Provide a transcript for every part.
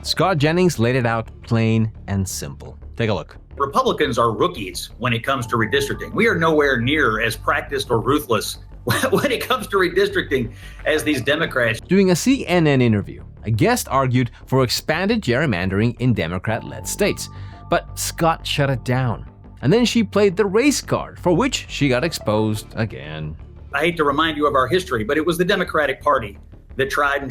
Scott Jennings laid it out plain and simple. Take a look. Republicans are rookies when it comes to redistricting. We are nowhere near as practiced or ruthless when it comes to redistricting as these Democrats. During a CNN interview, a guest argued for expanded gerrymandering in Democrat-led states, but Scott shut it down. And then she played the race card, for which she got exposed again. I hate to remind you of our history, but it was the Democratic Party that tried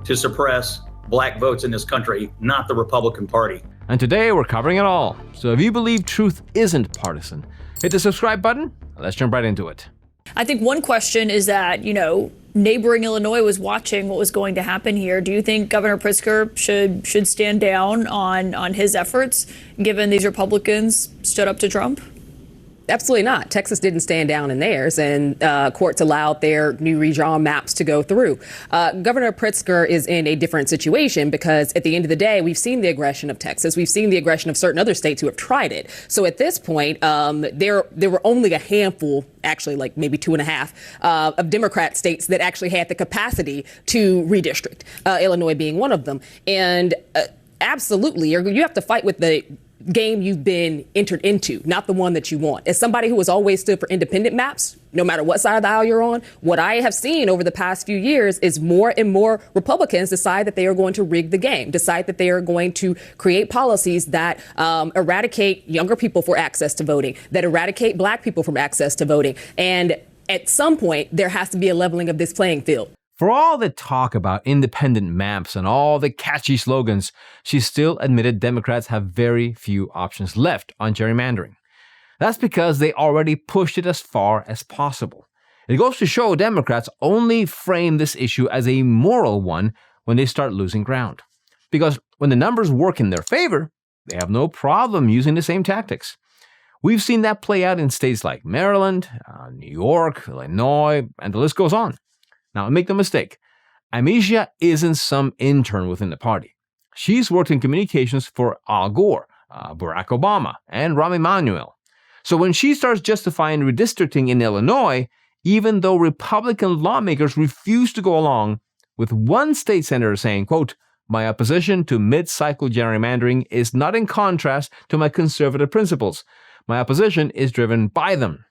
to suppress black votes in this country, not the Republican Party. And today we're covering it all. So if you believe truth isn't partisan, hit the subscribe button. Let's jump right into it. I think one question is that, neighboring Illinois was watching what was going to happen here. Do you think Governor Pritzker should stand down on his efforts, given these Republicans stood up to Trump? Absolutely not. Texas didn't stand down in theirs, and courts allowed their new redrawn maps to go through. Governor Pritzker is in a different situation because at the end of the day, we've seen the aggression of Texas. We've seen the aggression of certain other states who have tried it. So at this point, there were only a handful, actually like maybe 2.5, of Democrat states that actually had the capacity to redistrict, Illinois being one of them. And absolutely, you have to fight with the game you've been entered into, not the one that you want. As somebody who has always stood for independent maps, no matter what side of the aisle you're on, what I have seen over the past few years is more and more Republicans decide that they are going to rig the game, decide that they are going to create policies that eradicate younger people for access to voting, that eradicate black people from access to voting. And at some point, there has to be a leveling of this playing field. For all the talk about independent maps and all the catchy slogans, she still admitted Democrats have very few options left on gerrymandering. That's because they already pushed it as far as possible. It goes to show Democrats only frame this issue as a moral one when they start losing ground. Because when the numbers work in their favor, they have no problem using the same tactics. We've seen that play out in states like Maryland, New York, Illinois, and the list goes on. Now, make no mistake, Amicia isn't some intern within the party. She's worked in communications for Al Gore, Barack Obama, and Rahm Emanuel. So when she starts justifying redistricting in Illinois, even though Republican lawmakers refuse to go along, with one state senator saying, quote, "My opposition to mid-cycle gerrymandering is not in contrast to my conservative principles. My opposition is driven by them."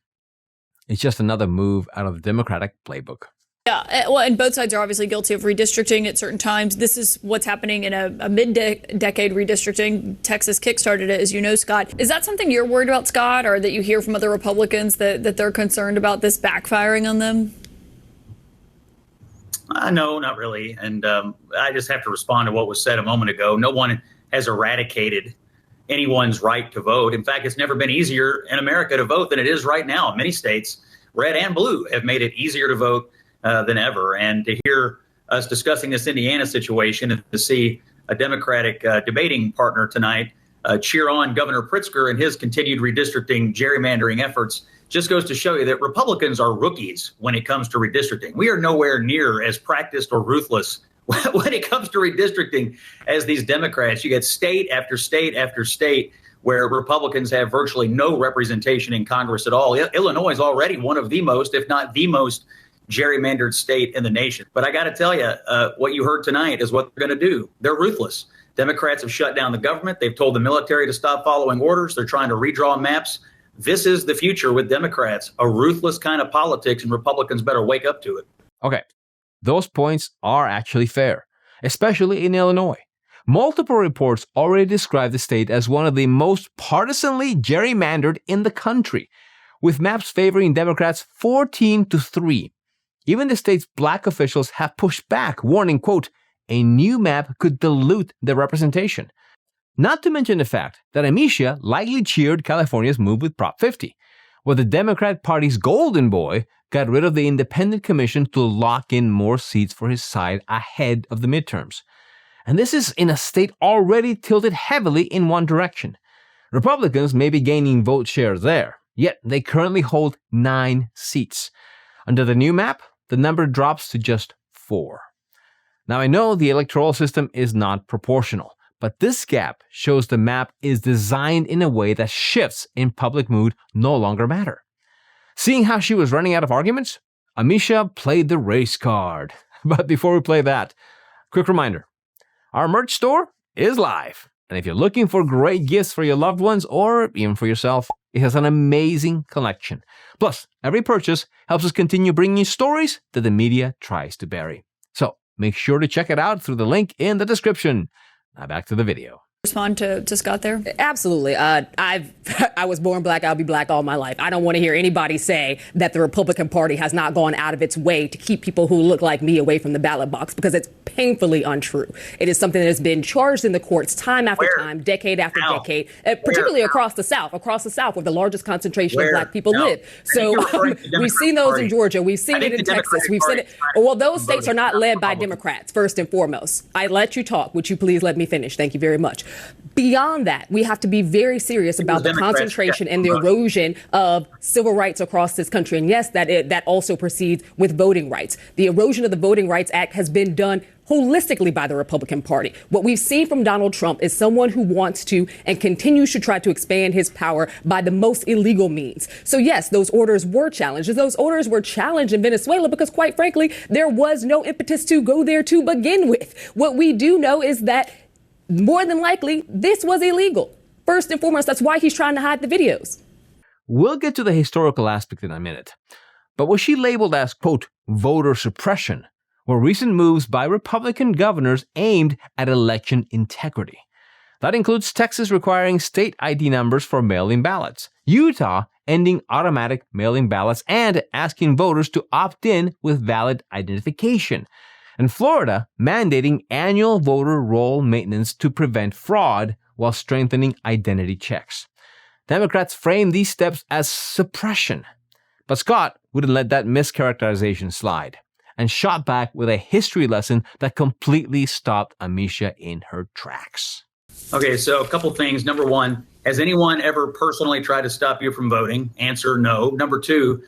It's just another move out of the Democratic playbook. Yeah, well, and both sides are obviously guilty of redistricting at certain times. This is what's happening in a mid-decade redistricting. Texas kickstarted it, as you know, Scott. Is that something you're worried about, Scott, or that you hear from other Republicans that they're concerned about this backfiring on them? No, not really. And I just have to respond to what was said a moment ago. No one has eradicated anyone's right to vote. In fact, it's never been easier in America to vote than it is right now. Many states, red and blue, have made it easier to vote than ever. And to hear us discussing this Indiana situation and to see a Democratic debating partner tonight cheer on Governor Pritzker and his continued redistricting, gerrymandering efforts just goes to show you that Republicans are rookies when it comes to redistricting. We are nowhere near as practiced or ruthless when it comes to redistricting as these Democrats. You get state after state after state where Republicans have virtually no representation in Congress at all. Illinois is already one of the most, if not the most, gerrymandered state in the nation. But I got to tell you, what you heard tonight is what they're going to do. They're ruthless. Democrats have shut down the government. They've told the military to stop following orders. They're trying to redraw maps. This is the future with Democrats, a ruthless kind of politics, and Republicans better wake up to it. Okay, those points are actually fair, especially in Illinois. Multiple reports already describe the state as one of the most partisanly gerrymandered in the country, with maps favoring Democrats 14-3. Even the state's black officials have pushed back, warning, quote, "A new map could dilute the representation." Not to mention the fact that Amicia likely cheered California's move with Prop 50, where the Democrat Party's golden boy got rid of the independent commission to lock in more seats for his side ahead of the midterms. And this is in a state already tilted heavily in one direction. Republicans may be gaining vote share there, yet they currently hold 9 seats. Under the new map, the number drops to just 4. Now, I know the electoral system is not proportional, but this gap shows the map is designed in a way that shifts in public mood no longer matter. Seeing how she was running out of arguments, Amicia played the race card. But before we play that, quick reminder. Our merch store is live. And if you're looking for great gifts for your loved ones or even for yourself, it has an amazing collection. Plus, every purchase helps us continue bringing you stories that the media tries to bury. So make sure to check it out through the link in the description. Now back to the video. Respond to Scott there? Absolutely. I was born black. I'll be black all my life. I don't want to hear anybody say that the Republican Party has not gone out of its way to keep people who look like me away from the ballot box, because it's painfully untrue. It is something that has been charged in the courts time after time, decade after decade, particularly across the South, where the largest concentration of black people live. So we've seen those in Georgia. We've seen it in Texas. We've seen it. Well, those states are not led by Democrats, first and foremost. I let you talk. Would you please let me finish? Thank you very much. Beyond that, we have to be very serious about the concentration and the erosion of civil rights across this country. And yes, that also proceeds with voting rights. The erosion of the Voting Rights Act has been done holistically by the Republican Party. What we've seen from Donald Trump is someone who wants to and continues to try to expand his power by the most illegal means. So yes, those orders were challenged. Those orders were challenged in Venezuela because, quite frankly, there was no impetus to go there to begin with. What we do know is that more than likely, this was illegal. First and foremost, that's why he's trying to hide the videos. We'll get to the historical aspect in a minute. But what she labeled as, quote, voter suppression were recent moves by Republican governors aimed at election integrity. That includes Texas requiring state ID numbers for mail-in ballots, Utah ending automatic mail-in ballots and asking voters to opt in with valid identification, and Florida mandating annual voter roll maintenance to prevent fraud while strengthening identity checks. Democrats framed these steps as suppression, but Scott wouldn't let that mischaracterization slide and shot back with a history lesson that completely stopped Amisha in her tracks. Okay, so a couple things. Number one, has anyone ever personally tried to stop you from voting? Answer, no. Number two,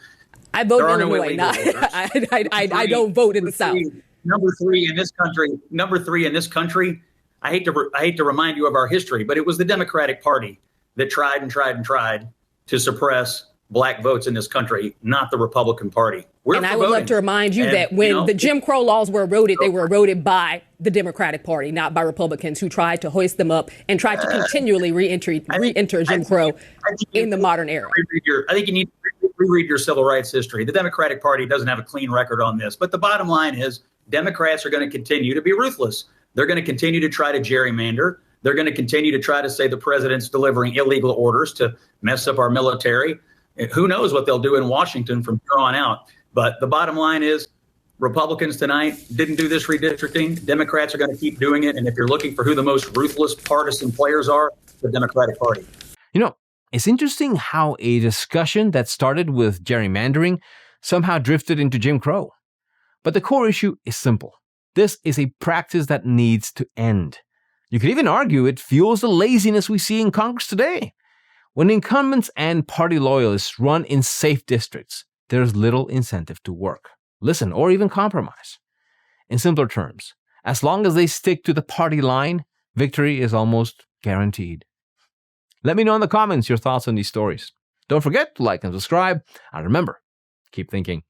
I vote in Illinois. I don't vote in the South. Number three in this country, I hate to remind you of our history, but it was the Democratic Party that tried to suppress black votes in this country, not the Republican Party. And I would love to remind you that when the Jim Crow laws were eroded, they were eroded by the Democratic Party, not by Republicans who tried to hoist them up and tried to continually re-enter Jim Crow in the modern era. I think you need to reread your civil rights history. The Democratic Party doesn't have a clean record on this, but the bottom line is Democrats are going to continue to be ruthless. They're going to continue to try to gerrymander. They're going to continue to try to say the president's delivering illegal orders to mess up our military. Who knows what they'll do in Washington from here on out. But the bottom line is Republicans tonight didn't do this redistricting. Democrats are going to keep doing it. And if you're looking for who the most ruthless partisan players are, the Democratic Party. You know, it's interesting how a discussion that started with gerrymandering somehow drifted into Jim Crow. But the core issue is simple. This is a practice that needs to end. You could even argue it fuels the laziness we see in Congress today. When incumbents and party loyalists run in safe districts, there's little incentive to work, listen, or even compromise. In simpler terms, as long as they stick to the party line, victory is almost guaranteed. Let me know in the comments your thoughts on these stories. Don't forget to like and subscribe, and remember, keep thinking.